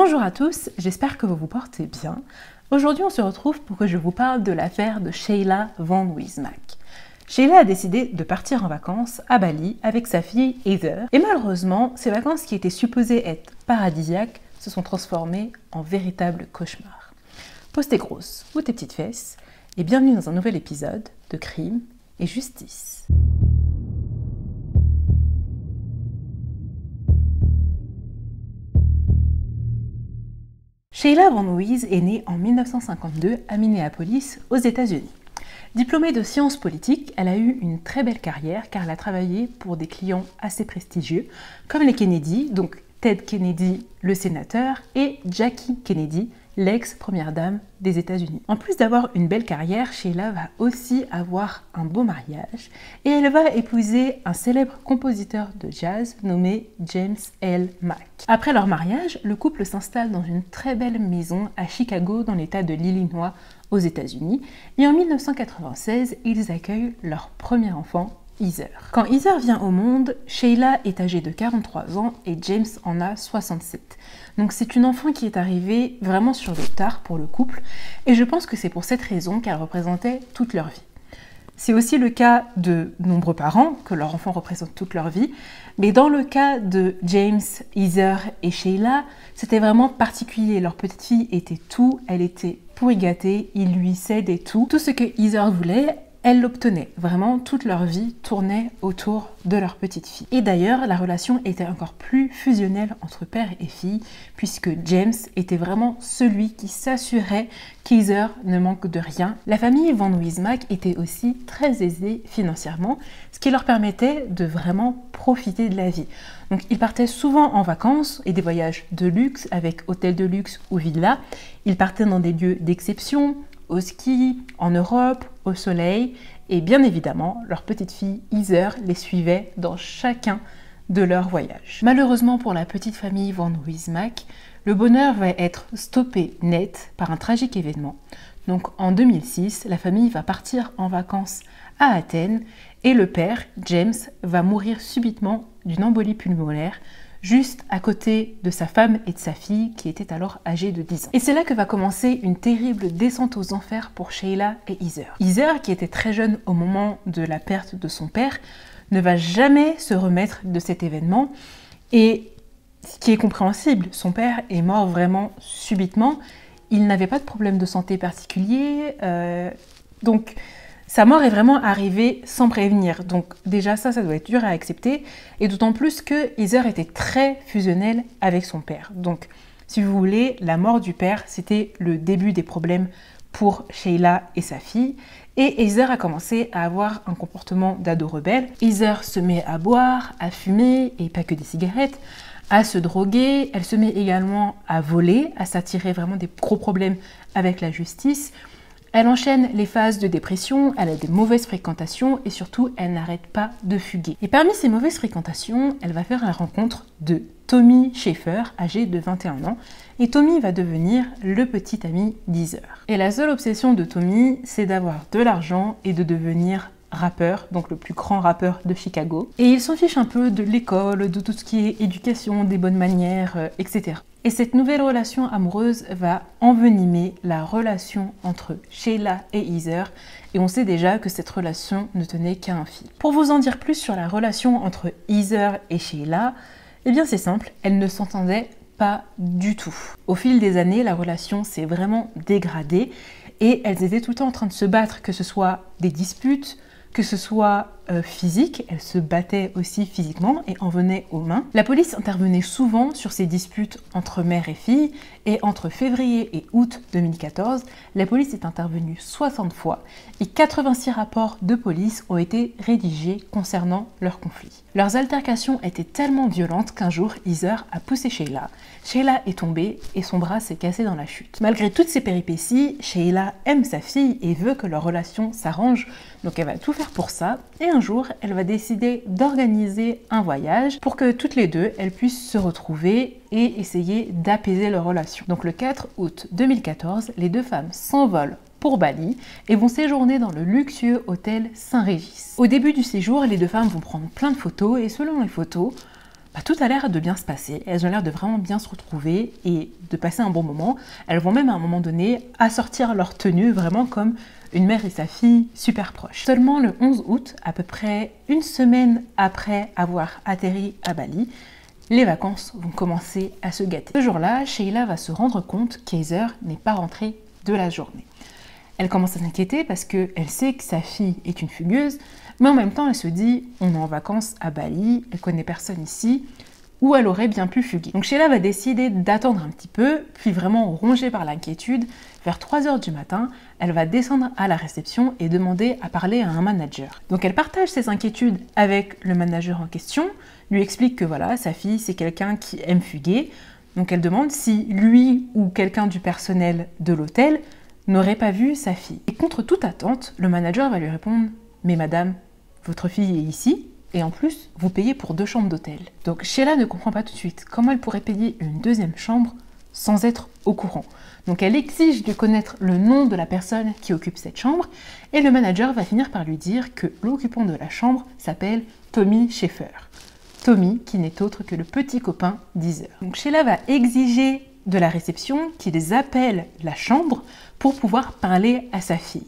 Bonjour à tous, j'espère que vous vous portez bien. Aujourd'hui, on se retrouve pour que je vous parle de l'affaire de Sheila Van Wijsmack. Sheila a décidé de partir en vacances à Bali avec sa fille Heather. Et malheureusement, ces vacances qui étaient supposées être paradisiaques se sont transformées en véritable cauchemar. Pose tes grosses ou tes petites fesses et bienvenue dans un nouvel épisode de Crime et Justice. Sheila Van Wijs est née en 1952 à Minneapolis, aux États-Unis. Diplômée de sciences politiques, elle a eu une très belle carrière car elle a travaillé pour des clients assez prestigieux comme les Kennedy, donc Ted Kennedy, le sénateur, et Jackie Kennedy, l'ex-première dame des États-Unis. En plus d'avoir une belle carrière, Sheila va aussi avoir un beau mariage et elle va épouser un célèbre compositeur de jazz nommé James L. Mack. Après leur mariage, le couple s'installe dans une très belle maison à Chicago dans l'État de l'Illinois aux États-Unis et en 1996, ils accueillent leur premier enfant, Heather. Quand Heather vient au monde, Sheila est âgée de 43 ans et James en a 67. Donc c'est une enfant qui est arrivée vraiment sur le tard pour le couple et je pense que c'est pour cette raison qu'elle représentait toute leur vie. C'est aussi le cas de nombreux parents, que leur enfant représente toute leur vie, mais dans le cas de James, Heather et Sheila, c'était vraiment particulier. Leur petite fille était tout, elle était pourri gâtée, ils lui cédaient tout. Tout ce que Heather voulait, elle l'obtenait. Vraiment, toute leur vie tournait autour de leur petite fille. Et d'ailleurs, la relation était encore plus fusionnelle entre père et fille, puisque James était vraiment celui qui s'assurait qu'Heather ne manque de rien. La famille Van Wijsmack était aussi très aisée financièrement, ce qui leur permettait de vraiment profiter de la vie. Donc ils partaient souvent en vacances et des voyages de luxe avec hôtel de luxe ou villa. Ils partaient dans des lieux d'exception, au ski, en Europe, au soleil, et bien évidemment, leur petite fille Heather les suivait dans chacun de leurs voyages. Malheureusement pour la petite famille Van Wijsmack, le bonheur va être stoppé net par un tragique événement. Donc en 2006, la famille va partir en vacances à Athènes et le père, James, va mourir subitement d'une embolie pulmonaire juste à côté de sa femme et de sa fille qui étaient alors âgées de 10 ans. Et c'est là que va commencer une terrible descente aux enfers pour Sheila et Heather. Heather, qui était très jeune au moment de la perte de son père, ne va jamais se remettre de cet événement et ce qui est compréhensible, son père est mort vraiment subitement, il n'avait pas de problème de santé particulier, donc sa mort est vraiment arrivée sans prévenir, donc déjà ça doit être dur à accepter, et d'autant plus que Heather était très fusionnelle avec son père. Donc si vous voulez, la mort du père, c'était le début des problèmes pour Sheila et sa fille, et Heather a commencé à avoir un comportement d'ado rebelle. Heather se met à boire, à fumer, et pas que des cigarettes, à se droguer, elle se met également à voler, à s'attirer vraiment des gros problèmes avec la justice. Elle enchaîne les phases de dépression, elle a des mauvaises fréquentations et surtout, elle n'arrête pas de fuguer. Et parmi ces mauvaises fréquentations, elle va faire la rencontre de Tommy Schaefer, âgé de 21 ans. Et Tommy va devenir le petit ami d'Heather. Et la seule obsession de Tommy, c'est d'avoir de l'argent et de devenir rappeur, donc le plus grand rappeur de Chicago. Et il s'en fiche un peu de l'école, de tout ce qui est éducation, des bonnes manières, etc. Et cette nouvelle relation amoureuse va envenimer la relation entre Sheila et Heather, et on sait déjà que cette relation ne tenait qu'à un fil. Pour vous en dire plus sur la relation entre Heather et Sheila, eh bien c'est simple, elles ne s'entendaient pas du tout. Au fil des années, la relation s'est vraiment dégradée, et elles étaient tout le temps en train de se battre, que ce soit des disputes, que ce soit physique, elles se battaient aussi physiquement et en venaient aux mains. La police intervenait souvent sur ces disputes entre mère et fille, et entre février et août 2014, la police est intervenue 60 fois et 86 rapports de police ont été rédigés concernant leur conflit. Leurs altercations étaient tellement violentes qu'un jour, Heather a poussé Sheila. Sheila est tombée et son bras s'est cassé dans la chute. Malgré toutes ces péripéties, Sheila aime sa fille et veut que leur relation s'arrange, donc elle va tout faire pour ça. Et un jour, elle va décider d'organiser un voyage pour que toutes les deux, elles puissent se retrouver et essayer d'apaiser leur relation. Donc le 4 août 2014, les deux femmes s'envolent pour Bali et vont séjourner dans le luxueux hôtel Saint-Régis. Au début du séjour, les deux femmes vont prendre plein de photos et selon les photos, Tout a l'air de bien se passer, elles ont l'air de vraiment bien se retrouver et de passer un bon moment. Elles vont même à un moment donné assortir leur tenue vraiment comme une mère et sa fille super proches. Seulement le 11 août, à peu près une semaine après avoir atterri à Bali, les vacances vont commencer à se gâter. Ce jour-là, Sheila va se rendre compte qu'Heather n'est pas rentrée de la journée. Elle commence à s'inquiéter parce qu'elle sait que sa fille est une fugueuse, mais en même temps elle se dit on est en vacances à Bali, elle connaît personne ici, où elle aurait bien pu fuguer. Donc Sheila va décider d'attendre un petit peu, puis vraiment rongée par l'inquiétude, vers 3 h du matin, elle va descendre à la réception et demander à parler à un manager. Donc elle partage ses inquiétudes avec le manager en question, lui explique que voilà, sa fille c'est quelqu'un qui aime fuguer, donc elle demande si lui ou quelqu'un du personnel de l'hôtel n'aurait pas vu sa fille. Et contre toute attente, le manager va lui répondre « Mais madame, votre fille est ici et en plus, vous payez pour 2 chambres d'hôtel. » Donc Sheila ne comprend pas tout de suite comment elle pourrait payer une 2e chambre sans être au courant. Donc elle exige de connaître le nom de la personne qui occupe cette chambre et le manager va finir par lui dire que l'occupant de la chambre s'appelle Tommy Schaeffer. Tommy qui n'est autre que le petit copain d'Heather. Donc Sheila va exiger de la réception qu'ils appellent la chambre pour pouvoir parler à sa fille.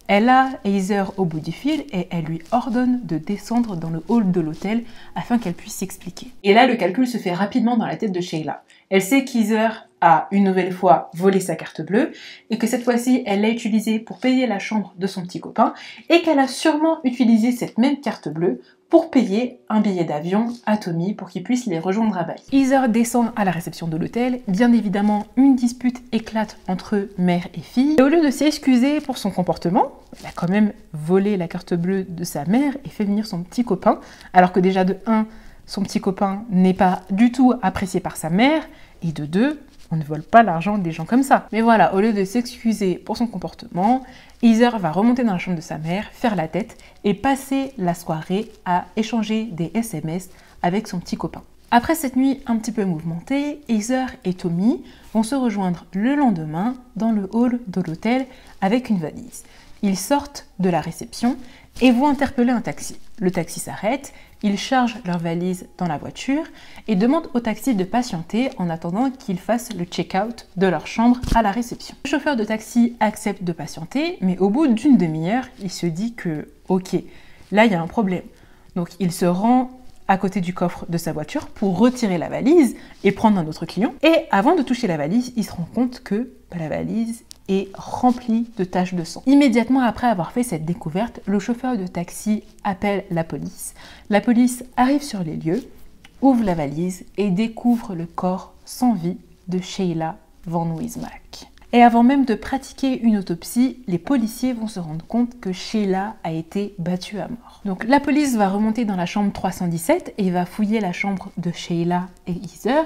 Elle a Heather au bout du fil et elle lui ordonne de descendre dans le hall de l'hôtel afin qu'elle puisse s'expliquer. Et là, le calcul se fait rapidement dans la tête de Sheila. Elle sait qu'Heather a une nouvelle fois volé sa carte bleue et que cette fois-ci, elle l'a utilisée pour payer la chambre de son petit copain et qu'elle a sûrement utilisé cette même carte bleue pour payer un billet d'avion à Tommy pour qu'il puisse les rejoindre à Bali. Heather descend à la réception de l'hôtel. Bien évidemment, une dispute éclate entre mère et fille. Et au lieu de s'excuser pour son comportement, elle a quand même volé la carte bleue de sa mère et fait venir son petit copain, alors que déjà de 1, son petit copain n'est pas du tout apprécié par sa mère, et de 2, on ne vole pas l'argent des gens comme ça. Mais voilà, au lieu de s'excuser pour son comportement, Heather va remonter dans la chambre de sa mère, faire la tête et passer la soirée à échanger des SMS avec son petit copain. Après cette nuit un petit peu mouvementée, Heather et Tommy vont se rejoindre le lendemain dans le hall de l'hôtel avec une valise. Ils sortent de la réception et vont interpeller un taxi. Le taxi s'arrête, ils chargent leur valise dans la voiture et demandent au taxi de patienter en attendant qu'ils fassent le check-out de leur chambre à la réception. Le chauffeur de taxi accepte de patienter, mais au bout d'une demi-heure, il se dit que, ok, là il y a un problème. Donc il se rend à côté du coffre de sa voiture pour retirer la valise et prendre un autre client. Et avant de toucher la valise, il se rend compte que la valise est remplie de taches de sang. Immédiatement après avoir fait cette découverte, le chauffeur de taxi appelle la police. La police arrive sur les lieux, ouvre la valise et découvre le corps sans vie de Sheila Van Wismach. Et avant même de pratiquer une autopsie, les policiers vont se rendre compte que Sheila a été battue à mort. Donc la police va remonter dans la chambre 317 et va fouiller la chambre de Sheila et Heather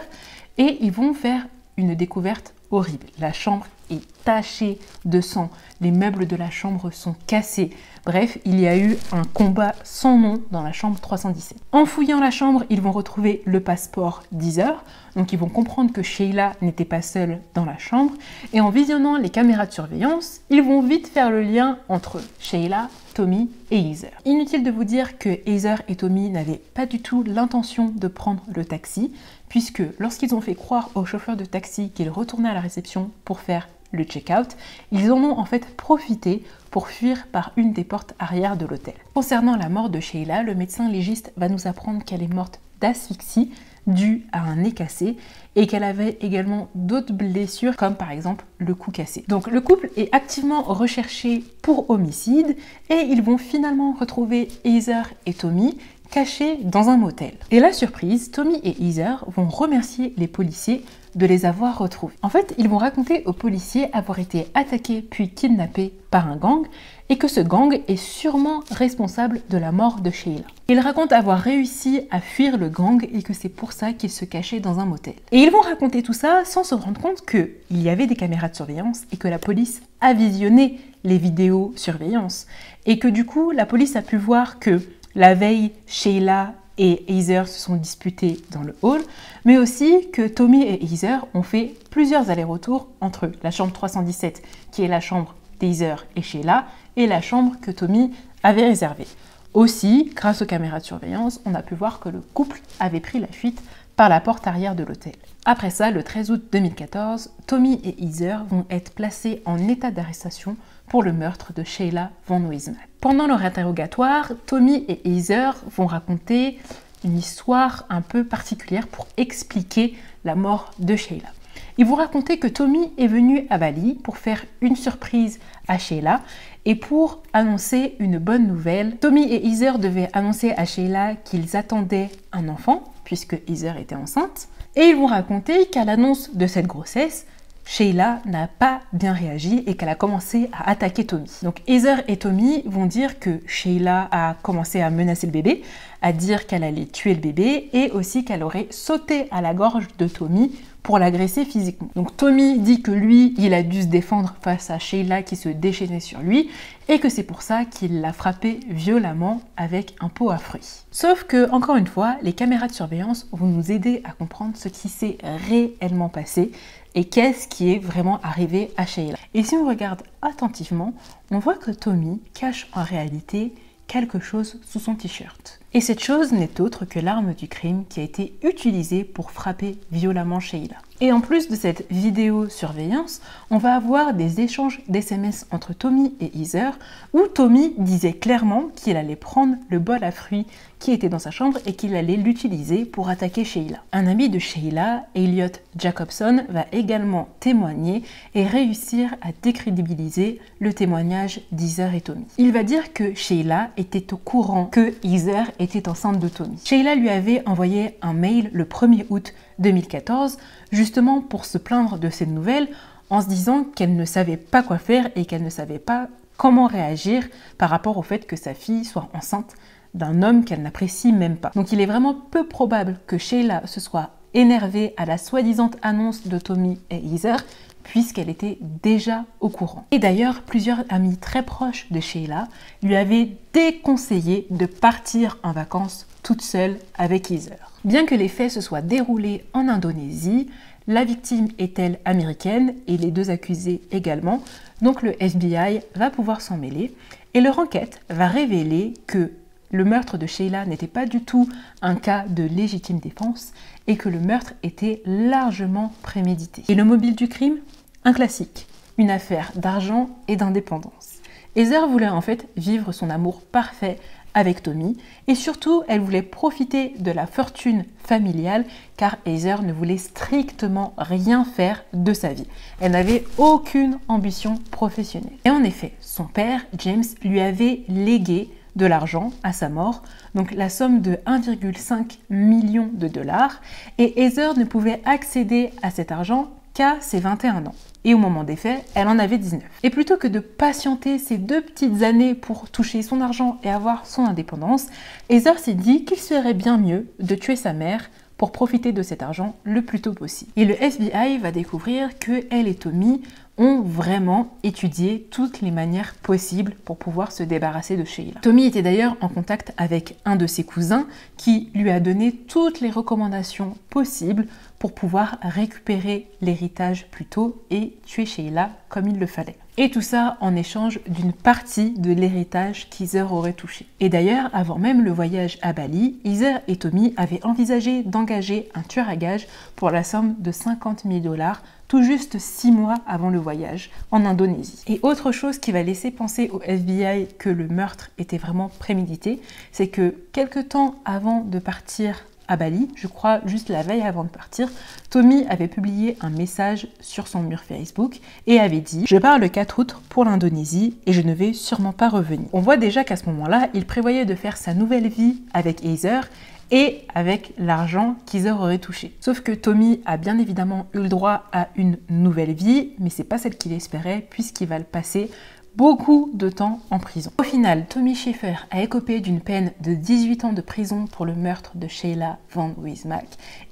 et ils vont faire une découverte horrible. La chambre est tachée de sang, les meubles de la chambre sont cassés. Bref, il y a eu un combat sans nom dans la chambre 317. En fouillant la chambre, ils vont retrouver le passeport d'Heather, donc ils vont comprendre que Sheila n'était pas seule dans la chambre, et en visionnant les caméras de surveillance, ils vont vite faire le lien entre Sheila, Tommy et Heather. Inutile de vous dire que Heather et Tommy n'avaient pas du tout l'intention de prendre le taxi, puisque lorsqu'ils ont fait croire au chauffeur de taxi qu'ils retournaient à la réception pour faire le check-out, ils en ont en fait profité pour fuir par une des portes arrière de l'hôtel. Concernant la mort de Sheila, le médecin légiste va nous apprendre qu'elle est morte d'asphyxie due à un nez cassé et qu'elle avait également d'autres blessures comme par exemple le cou cassé. Donc le couple est activement recherché pour homicide et ils vont finalement retrouver Heather et Tommy cachés dans un motel. Et la surprise, Tommy et Heather vont remercier les policiers de les avoir retrouvés. En fait, ils vont raconter aux policiers avoir été attaqués puis kidnappés par un gang et que ce gang est sûrement responsable de la mort de Sheila. Ils racontent avoir réussi à fuir le gang et que c'est pour ça qu'ils se cachaient dans un motel. Et ils vont raconter tout ça sans se rendre compte qu'il y avait des caméras de surveillance et que la police a visionné les vidéos surveillance et que du coup, la police a pu voir que la veille, Sheila et Heather se sont disputés dans le hall, mais aussi que Tommy et Heather ont fait plusieurs allers-retours entre la chambre 317, qui est la chambre d'Heather et Sheila, et la chambre que Tommy avait réservée. Aussi, grâce aux caméras de surveillance, on a pu voir que le couple avait pris la fuite par la porte arrière de l'hôtel. Après ça, le 13 août 2014, Tommy et Heather vont être placés en état d'arrestation pour le meurtre de Sheila Van Wismach. Pendant leur interrogatoire, Tommy et Heather vont raconter une histoire un peu particulière pour expliquer la mort de Sheila. Ils vont raconter que Tommy est venu à Bali pour faire une surprise à Sheila et pour annoncer une bonne nouvelle. Tommy et Heather devaient annoncer à Sheila qu'ils attendaient un enfant, puisque Heather était enceinte. Et ils vont raconter qu'à l'annonce de cette grossesse, Sheila n'a pas bien réagi et qu'elle a commencé à attaquer Tommy. Donc Heather et Tommy vont dire que Sheila a commencé à menacer le bébé, à dire qu'elle allait tuer le bébé et aussi qu'elle aurait sauté à la gorge de Tommy pour l'agresser physiquement. Donc Tommy dit que lui, il a dû se défendre face à Sheila qui se déchaînait sur lui et que c'est pour ça qu'il l'a frappé violemment avec un pot à fruits. Sauf que, encore une fois, les caméras de surveillance vont nous aider à comprendre ce qui s'est réellement passé et qu'est-ce qui est vraiment arrivé à Sheila. Et si on regarde attentivement, on voit que Tommy cache en réalité quelque chose sous son t-shirt. Et cette chose n'est autre que l'arme du crime qui a été utilisée pour frapper violemment Sheila. Et en plus de cette vidéosurveillance, on va avoir des échanges d'SMS entre Tommy et Heather où Tommy disait clairement qu'il allait prendre le bol à fruits qui était dans sa chambre et qu'il allait l'utiliser pour attaquer Sheila. Un ami de Sheila, Elliot Jacobson, va également témoigner et réussir à décrédibiliser le témoignage d'Heather et Tommy. Il va dire que Sheila était au courant que Heather était enceinte de Tommy. Sheila lui avait envoyé un mail le 1er août 2014, justement pour se plaindre de cette nouvelle, en se disant qu'elle ne savait pas quoi faire et qu'elle ne savait pas comment réagir par rapport au fait que sa fille soit enceinte d'un homme qu'elle n'apprécie même pas. Donc il est vraiment peu probable que Sheila se soit énervée à la soi-disant annonce de Tommy et Heather, puisqu'elle était déjà au courant. Et d'ailleurs, plusieurs amis très proches de Sheila lui avaient déconseillé de partir en vacances toute seule avec Heather. Bien que les faits se soient déroulés en Indonésie, la victime est-elle américaine et les deux accusés également, donc le FBI va pouvoir s'en mêler et leur enquête va révéler que le meurtre de Sheila n'était pas du tout un cas de légitime défense et que le meurtre était largement prémédité. Et le mobile du crime? Un classique, une affaire d'argent et d'indépendance. Heather voulait en fait vivre son amour parfait avec Tommy et surtout elle voulait profiter de la fortune familiale car Heather ne voulait strictement rien faire de sa vie. Elle n'avait aucune ambition professionnelle. Et en effet, son père, James, lui avait légué de l'argent à sa mort, donc la somme de 1,5 million de dollars, et Heather ne pouvait accéder à cet argent qu'à ses 21 ans. Et au moment des faits, elle en avait 19. Et plutôt que de patienter ces 2 petites années pour toucher son argent et avoir son indépendance, Heather s'est dit qu'il serait bien mieux de tuer sa mère pour profiter de cet argent le plus tôt possible. Et le FBI va découvrir que elle et Tommy ont vraiment étudié toutes les manières possibles pour pouvoir se débarrasser de Sheila. Tommy était d'ailleurs en contact avec un de ses cousins qui lui a donné toutes les recommandations possibles pour pouvoir récupérer l'héritage plus tôt et tuer Sheila comme il le fallait. Et tout ça en échange d'une partie de l'héritage qu'Heather aurait touché. Et d'ailleurs, avant même le voyage à Bali, Heather et Tommy avaient envisagé d'engager un tueur à gages pour la somme de 50 000 $, tout juste 6 mois avant le voyage en Indonésie. Et autre chose qui va laisser penser au FBI que le meurtre était vraiment prémédité, c'est que quelques temps avant de partir à Bali, je crois juste la veille avant de partir, Tommy avait publié un message sur son mur Facebook et avait dit « Je pars le 4 août pour l'Indonésie et je ne vais sûrement pas revenir ». On voit déjà qu'à ce moment-là, il prévoyait de faire sa nouvelle vie avec Heather et avec l'argent qu'Heather aurait touché. Sauf que Tommy a bien évidemment eu le droit à une nouvelle vie, mais c'est pas celle qu'il espérait puisqu'il va le passer beaucoup de temps en prison. Au final, Tommy Schaefer a écopé d'une peine de 18 ans de prison pour le meurtre de Sheila Van Wismach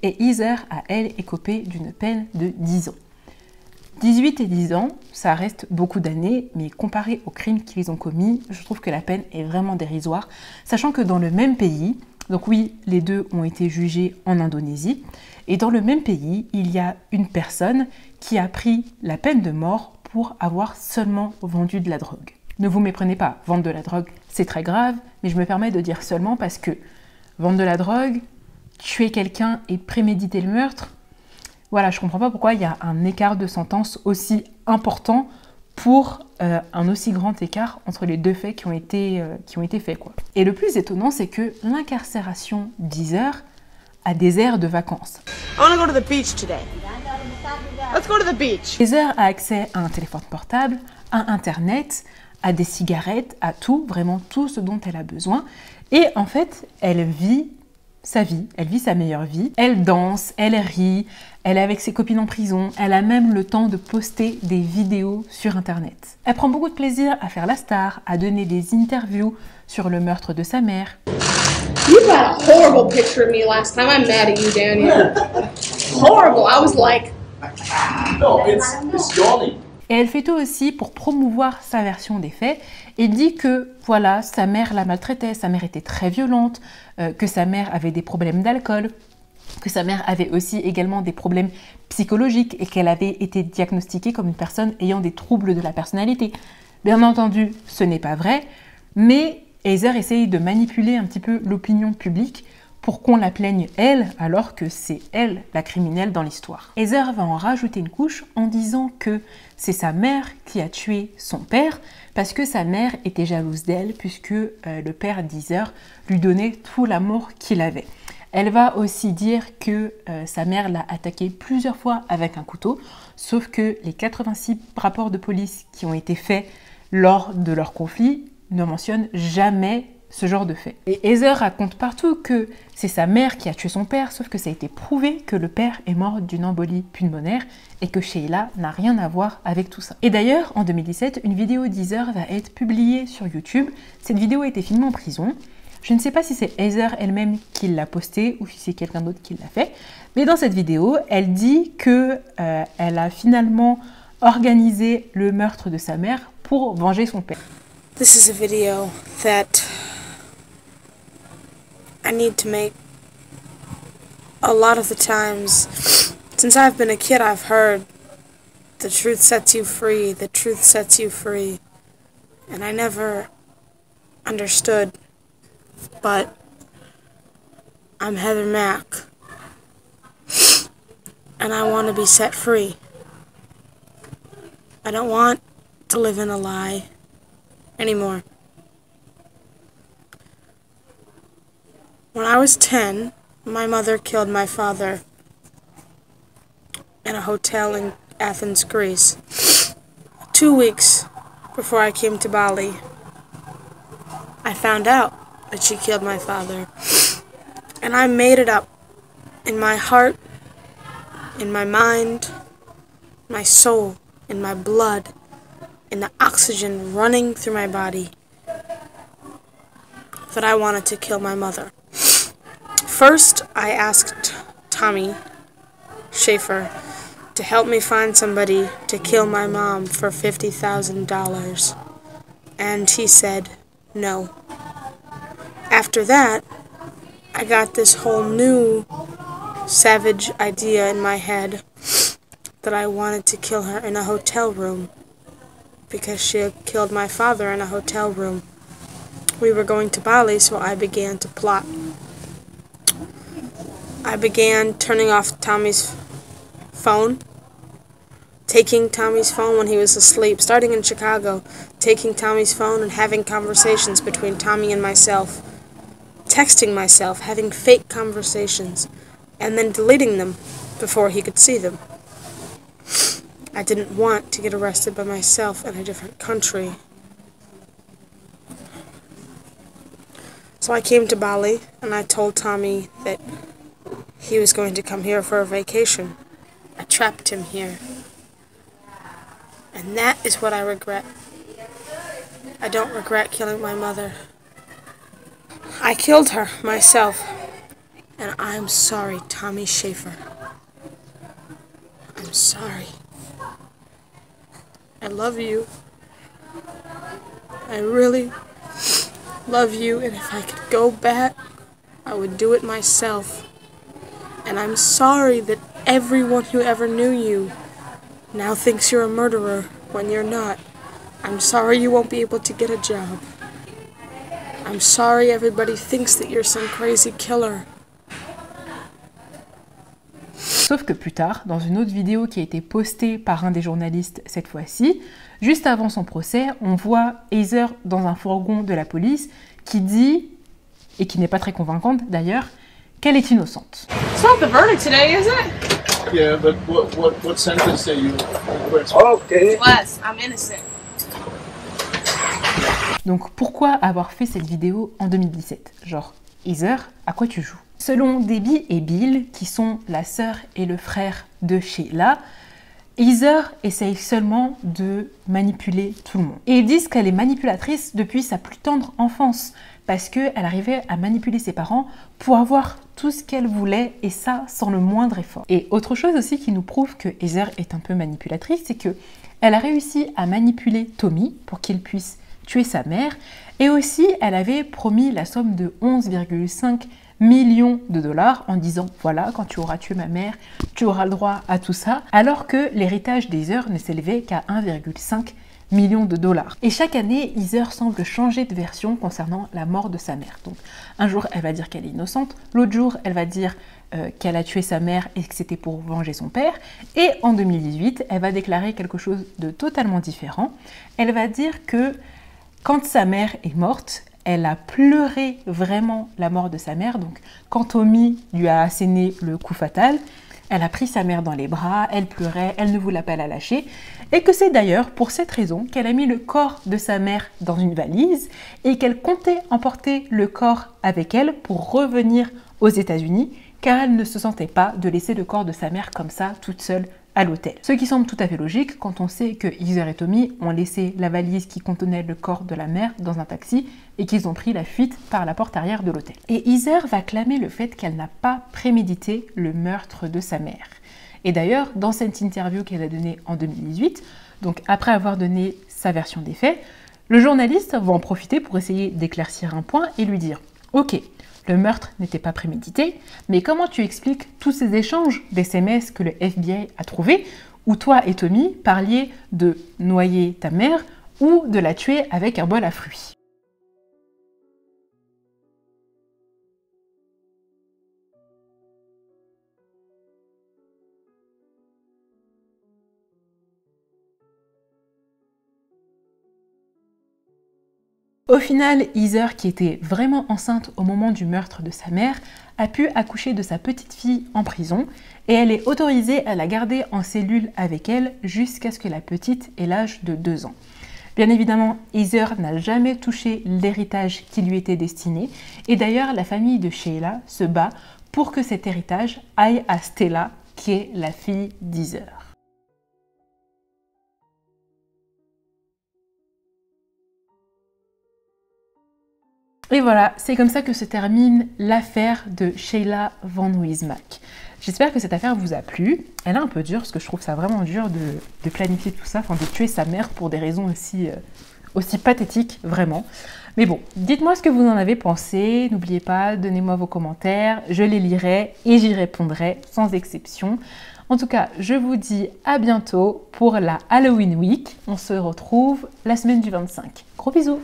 et Heather a, elle, écopé d'une peine de 10 ans. 18 et 10 ans, ça reste beaucoup d'années, mais comparé aux crimes qu'ils ont commis, je trouve que la peine est vraiment dérisoire, sachant que dans le même pays, donc oui, les deux ont été jugés en Indonésie, et dans le même pays, il y a une personne qui a pris la peine de mort pour avoir seulement vendu de la drogue. Ne vous méprenez pas, vendre de la drogue, c'est très grave, mais je me permets de dire seulement parce que vendre de la drogue, tuer quelqu'un et préméditer le meurtre, voilà, je comprends pas pourquoi il y a un écart de sentence aussi important pour un aussi grand écart entre les deux faits qui ont été faits, quoi. Et le plus étonnant, c'est que l'incarcération d'Heather a des airs de vacances. I want to go to the beach today. Let's go to the beach. Heather a accès à un téléphone portable, à Internet, à des cigarettes, à tout, vraiment tout ce dont elle a besoin. Et en fait, elle vit sa vie, elle vit sa meilleure vie. Elle danse, elle rit, elle est avec ses copines en prison, elle a même le temps de poster des vidéos sur Internet. Elle prend beaucoup de plaisir à faire la star, à donner des interviews sur le meurtre de sa mère. You got a horrible picture of me last time. I'm mad at you, Daniel. Horrible. I was like... No, it's yawning. Et elle fait tout aussi pour promouvoir sa version des faits et dit que voilà, sa mère la maltraitait, sa mère était très violente, que sa mère avait des problèmes d'alcool, que sa mère avait aussi également des problèmes psychologiques et qu'elle avait été diagnostiquée comme une personne ayant des troubles de la personnalité. Bien entendu, ce n'est pas vrai, mais Heather essaye de manipuler un petit peu l'opinion publique pour qu'on la plaigne elle, alors que c'est elle la criminelle dans l'histoire. Heather va en rajouter une couche en disant que c'est sa mère qui a tué son père parce que sa mère était jalouse d'elle puisque le père d'Heather lui donnait tout l'amour qu'il avait. Elle va aussi dire que sa mère l'a attaqué plusieurs fois avec un couteau, sauf que les 86 rapports de police qui ont été faits lors de leur conflit ne mentionnent jamais ce genre de fait. Et Heather raconte partout que c'est sa mère qui a tué son père, sauf que ça a été prouvé que le père est mort d'une embolie pulmonaire et que Sheila n'a rien à voir avec tout ça. Et d'ailleurs, en 2017, une vidéo d'Heather va être publiée sur YouTube. Cette vidéo a été filmée en prison. Je ne sais pas si c'est Heather elle-même qui l'a postée ou si c'est quelqu'un d'autre qui l'a fait, mais dans cette vidéo, elle dit que elle a finalement organisé le meurtre de sa mère pour venger son père. This is a video that I need to make. A lot of the times, since I've been a kid, I've heard the truth sets you free, the truth sets you free. And I never understood, but I'm Heather Mack, and I want to be set free. I don't want to live in a lie anymore. When I was 10, my mother killed my father in a hotel in Athens, Greece. 2 weeks before I came to Bali, I found out that she killed my father. And I made it up in my heart, in my mind, my soul, in my blood, in the oxygen running through my body, that I wanted to kill my mother. First, I asked Tommy Schaefer to help me find somebody to kill my mom for $50,000, and he said no. After that, I got this whole new savage idea in my head that I wanted to kill her in a hotel room because she had killed my father in a hotel room. We were going to Bali, so I began to plot. I began turning off Tommy's phone, taking Tommy's phone when he was asleep, starting in Chicago, taking Tommy's phone and having conversations between Tommy and myself, texting myself, having fake conversations, and then deleting them before he could see them. I didn't want to get arrested by myself in a different country. So I came to Bali, and I told Tommy that he was going to come here for a vacation. I trapped him here. And that is what I regret. I don't regret killing my mother. I killed her myself. And I'm sorry, Tommy Schaefer. I'm sorry. I love you. I really love you, and if I could go back, I would do it myself. And I'm sorry that everyone who ever knew you now thinks you're a murderer when you're not. I'm sorry you won't be able to get a job. I'm sorry everybody thinks that you're some crazy killer. Sauf que plus tard, dans une autre vidéo qui a été postée par un des journalistes cette fois-ci, juste avant son procès, on voit Heather dans un fourgon de la police qui dit, et qui n'est pas très convaincante d'ailleurs, qu'elle est innocente. It's not the verdict today, is it? Yeah, but what sentence are you? Okay. Less. I'm innocent. Donc pourquoi avoir fait cette vidéo en 2017? Genre, Heather, à quoi tu joues? Selon Debbie et Bill, qui sont la sœur et le frère de Sheila, Heather essaye seulement de manipuler tout le monde. Et ils disent qu'elle est manipulatrice depuis sa plus tendre enfance, parce qu'elle arrivait à manipuler ses parents pour avoir tout ce qu'elle voulait, et ça sans le moindre effort. Et autre chose aussi qui nous prouve que Heather est un peu manipulatrice, c'est qu'elle a réussi à manipuler Tommy pour qu'il puisse tuer sa mère, et aussi elle avait promis la somme de 11,5 millions de dollars en disant voilà, quand tu auras tué ma mère, tu auras le droit à tout ça, alors que l'héritage d'Heather ne s'élevait qu'à 1,5 million de dollars. Et chaque année, Heather semble changer de version concernant la mort de sa mère. Donc un jour elle va dire qu'elle est innocente, l'autre jour elle va dire qu'elle a tué sa mère et que c'était pour venger son père, et en 2018 elle va déclarer quelque chose de totalement différent. Elle va dire que quand sa mère est morte, elle a pleuré vraiment la mort de sa mère. Donc quand Tommy lui a asséné le coup fatal, elle a pris sa mère dans les bras, elle pleurait, elle ne voulait pas la lâcher. Et que c'est d'ailleurs pour cette raison qu'elle a mis le corps de sa mère dans une valise et qu'elle comptait emporter le corps avec elle pour revenir aux États-Unis, car elle ne se sentait pas de laisser le corps de sa mère comme ça, toute seule, à l'hôtel. Ce qui semble tout à fait logique quand on sait que Heather et Tommy ont laissé la valise qui contenait le corps de la mère dans un taxi et qu'ils ont pris la fuite par la porte arrière de l'hôtel. Et Heather va clamer le fait qu'elle n'a pas prémédité le meurtre de sa mère. Et d'ailleurs, dans cette interview qu'elle a donnée en 2018, donc après avoir donné sa version des faits, le journaliste va en profiter pour essayer d'éclaircir un point et lui dire « Ok, le meurtre n'était pas prémédité, mais comment tu expliques tous ces échanges d'SMS que le FBI a trouvés, où toi et Tommy parliez de noyer ta mère ou de la tuer avec un bol à fruits ?» Au final, Heather, qui était vraiment enceinte au moment du meurtre de sa mère, a pu accoucher de sa petite fille en prison et elle est autorisée à la garder en cellule avec elle jusqu'à ce que la petite ait l'âge de 2 ans. Bien évidemment, Heather n'a jamais touché l'héritage qui lui était destiné et d'ailleurs la famille de Sheila se bat pour que cet héritage aille à Stella, qui est la fille d'Heather. Et voilà, c'est comme ça que se termine l'affaire de Sheila Van Wismach. J'espère que cette affaire vous a plu. Elle est un peu dure, parce que je trouve ça vraiment dur de planifier tout ça, enfin de tuer sa mère pour des raisons aussi pathétiques, vraiment. Mais bon, dites-moi ce que vous en avez pensé. N'oubliez pas, donnez-moi vos commentaires, je les lirai et j'y répondrai sans exception. En tout cas, je vous dis à bientôt pour la Halloween Week. On se retrouve la semaine du 25. Gros bisous!